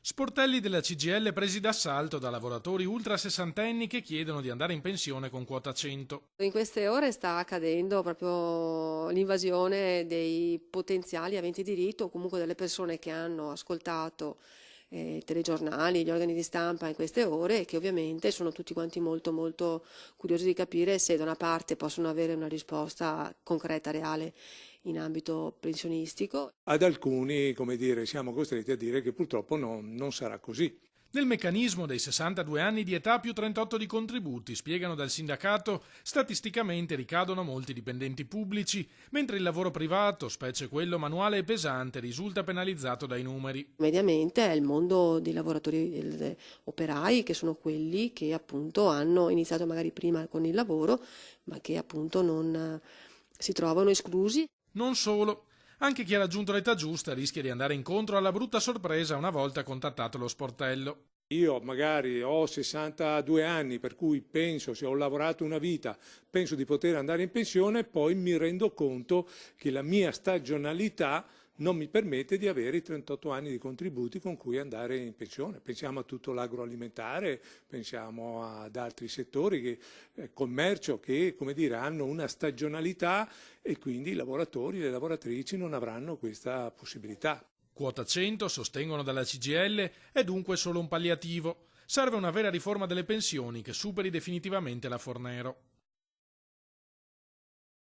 Sportelli della CGIL presi d'assalto da lavoratori ultra sessantenni che chiedono di andare in pensione con quota 100. In queste ore sta accadendo proprio l'invasione dei potenziali aventi diritto o comunque delle persone che hanno ascoltato i telegiornali, gli organi di stampa in queste ore e che ovviamente sono tutti quanti molto curiosi di capire se da una parte possono avere una risposta concreta, reale in ambito pensionistico. Ad alcuni, come dire, siamo costretti a dire che purtroppo non sarà così. Nel meccanismo dei 62 anni di età più 38 di contributi, spiegano dal sindacato, statisticamente ricadono molti dipendenti pubblici, mentre il lavoro privato, specie quello manuale e pesante, risulta penalizzato dai numeri. Mediamente è il mondo dei lavoratori operai, che sono quelli che appunto hanno iniziato magari prima con il lavoro, ma che appunto non si trovano esclusi. Non solo. Anche chi ha raggiunto l'età giusta rischia di andare incontro alla brutta sorpresa una volta contattato lo sportello. Io magari ho 62 anni, per cui penso, se ho lavorato una vita, penso di poter andare in pensione, poi mi rendo conto che la mia stagionalità non mi permette di avere i 38 anni di contributi con cui andare in pensione. Pensiamo a tutto l'agroalimentare, pensiamo ad altri settori, commercio, che come dire, hanno una stagionalità e quindi i lavoratori e le lavoratrici non avranno questa possibilità. Quota 100, sostengono dalla CGIL, è dunque solo un palliativo. Serve una vera riforma delle pensioni che superi definitivamente la Fornero.